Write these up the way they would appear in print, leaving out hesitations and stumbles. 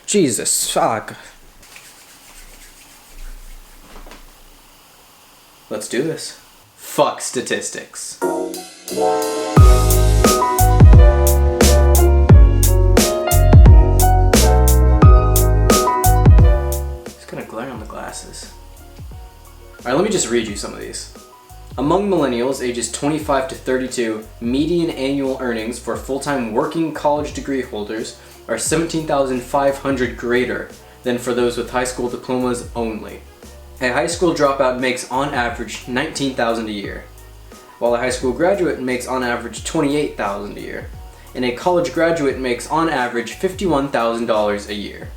Jesus, fuck. Let's do this. Fuck statistics. It's gonna glare on the glasses. Alright, let me just read you some of these. Among millennials ages 25 to 32, median annual earnings for full-time working college degree holders are $17,500 greater than for those with high school diplomas only. A high school dropout makes on average $19,000 a year, while a high school graduate makes on average $28,000 a year, and a college graduate makes on average $51,000 a year.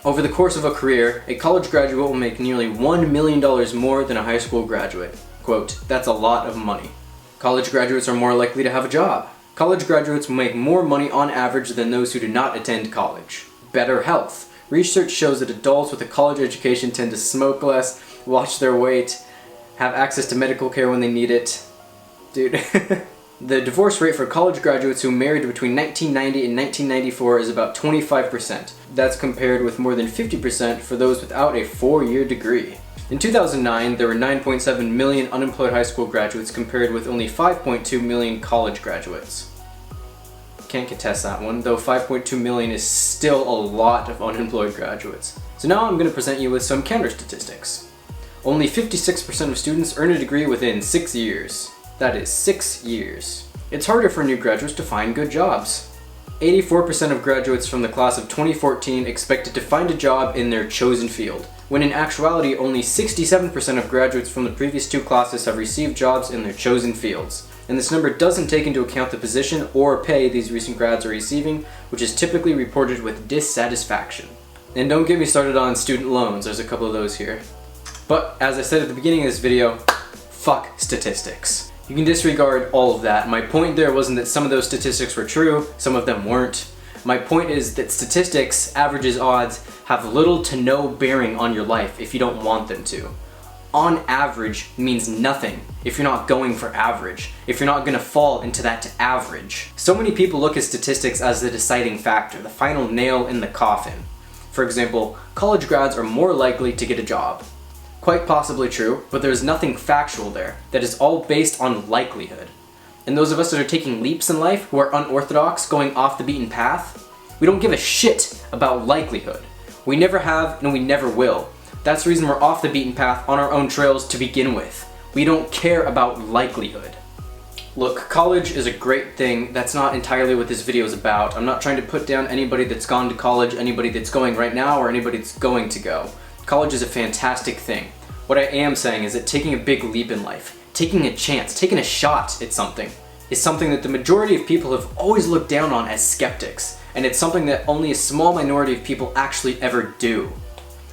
Over the course of a career, a college graduate will make nearly $1 million more than a high school graduate. Quote, that's a lot of money. College graduates are more likely to have a job. College graduates make more money on average than those who do not attend college. Better health. Research shows that adults with a college education tend to smoke less, watch their weight, have access to medical care when they need it. Dude. The divorce rate for college graduates who married between 1990 and 1994 is about 25%. That's compared with more than 50% for those without a 4-year degree. In 2009, there were 9.7 million unemployed high school graduates compared with only 5.2 million college graduates. Can't contest that one, though 5.2 million is still a lot of unemployed graduates. So now I'm going to present you with some counter statistics. Only 56% of students earn a degree within 6 years. That is 6 years. It's harder for new graduates to find good jobs. 84% of graduates from the class of 2014 expected to find a job in their chosen field, when in actuality only 67% of graduates from the previous two classes have received jobs in their chosen fields. And this number doesn't take into account the position or pay these recent grads are receiving, which is typically reported with dissatisfaction. And don't get me started on student loans, there's a couple of those here. But as I said at the beginning of this video, fuck statistics. You can disregard all of that. My point there wasn't that some of those statistics were true, some of them weren't. My point is that statistics, averages, odds, have little to no bearing on your life if you don't want them to. On average means nothing if you're not going for average, if you're not going to fall into that average. So many people look at statistics as the deciding factor, the final nail in the coffin. For example, college grads are more likely to get a job. Quite possibly true, but there's nothing factual there. That is all based on likelihood. And those of us that are taking leaps in life, who are unorthodox, going off the beaten path, we don't give a shit about likelihood. We never have, and we never will. That's the reason we're off the beaten path on our own trails to begin with. We don't care about likelihood. Look, college is a great thing. That's not entirely what this video is about. I'm not trying to put down anybody that's gone to college, anybody that's going right now, or anybody that's going to go. College is a fantastic thing. What I am saying is that taking a big leap in life, taking a chance, taking a shot at something, is something that the majority of people have always looked down on as skeptics, and it's something that only a small minority of people actually ever do.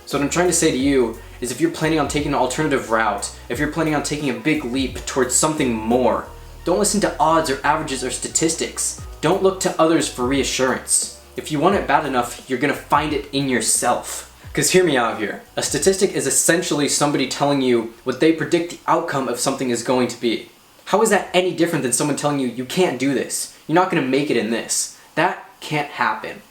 So what I'm trying to say to you is if you're planning on taking an alternative route, if you're planning on taking a big leap towards something more, don't listen to odds or averages or statistics. Don't look to others for reassurance. If you want it bad enough, you're gonna find it in yourself. Because hear me out here. A statistic is essentially somebody telling you what they predict the outcome of something is going to be. How is that any different than someone telling you, you can't do this, you're not going to make it in this? That can't happen.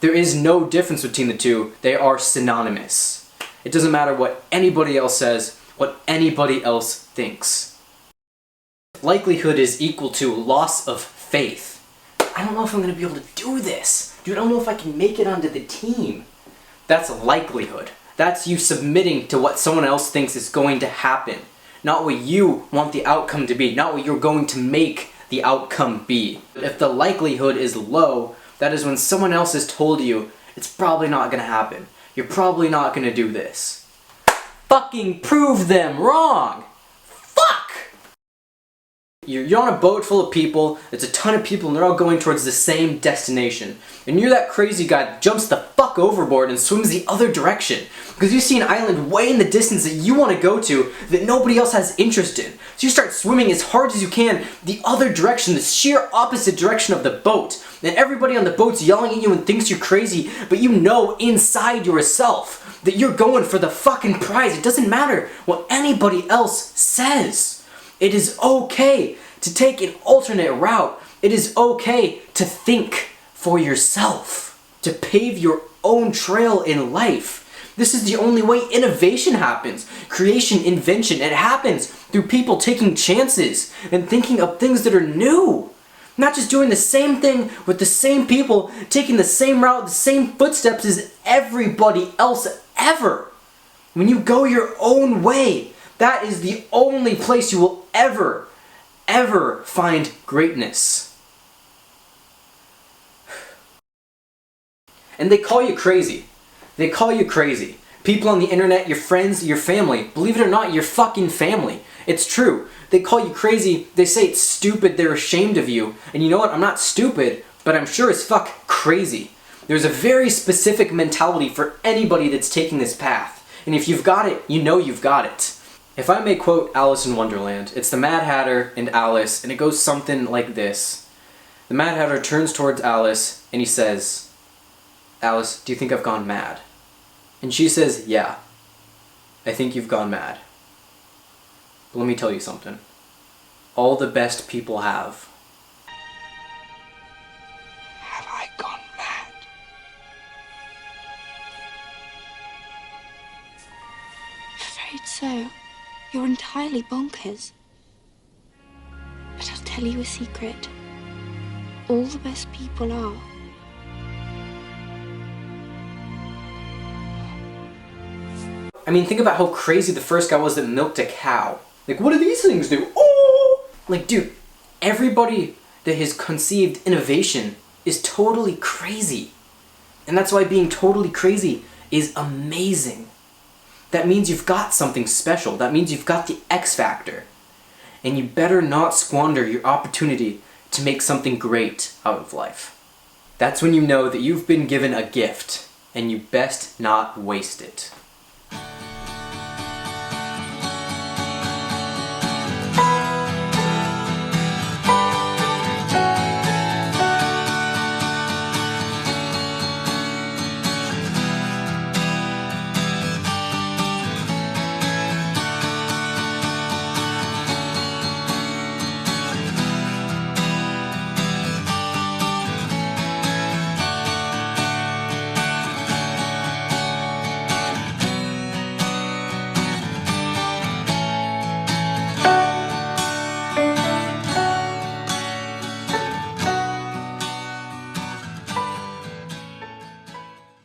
There is no difference between the two. They are synonymous. It doesn't matter what anybody else says, what anybody else thinks. Likelihood is equal to loss of faith. I don't know if I'm going to be able to do this. Dude, I don't know if I can make it onto the team. That's likelihood. That's you submitting to what someone else thinks is going to happen. Not what you want the outcome to be. Not what you're going to make the outcome be. If the likelihood is low, that is when someone else has told you it's probably not going to happen. You're probably not going to do this. Fucking prove them wrong! Fuck! You're on a boat full of people, it's a ton of people and they're all going towards the same destination. And you're that crazy guy that jumps the fuck overboard and swims the other direction. Because you see an island way in the distance that you want to go to that nobody else has interest in. So you start swimming as hard as you can the other direction, the sheer opposite direction of the boat. And everybody on the boat's yelling at you and thinks you're crazy, but you know inside yourself that you're going for the fucking prize. It doesn't matter what anybody else says. It is okay to take an alternate route. It is okay to think for yourself. to pave your own trail in life. This is the only way innovation happens. Creation, invention, it happens through people taking chances and thinking of things that are new. Not just doing the same thing with the same people, taking the same route, the same footsteps as everybody else ever. When you go your own way, that is the only place you will ever find greatness. And they call you crazy. They call you crazy. People on the internet, your friends, your family, believe it or not, your fucking family. It's true. They call you crazy, they say it's stupid, they're ashamed of you. And you know what? I'm not stupid, but I'm sure as fuck crazy. There's a very specific mentality for anybody that's taking this path. And if you've got it, you know you've got it. If I may quote Alice in Wonderland, it's the Mad Hatter and Alice, and it goes something like this. The Mad Hatter turns towards Alice, and he says, "Alice, do you think I've gone mad?" And she says, "Yeah, I think you've gone mad. But let me tell you something. All the best people have." Have I gone mad? Afraid so. You're entirely bonkers. But I'll tell you a secret. All the best people are. I mean, think about how crazy the first guy was that milked a cow. Like, what do these things do? Oh! Like, dude, everybody that has conceived innovation is totally crazy. And that's why being totally crazy is amazing. That means you've got something special. That means you've got the X factor. And you better not squander your opportunity to make something great out of life. That's when you know that you've been given a gift, and you best not waste it.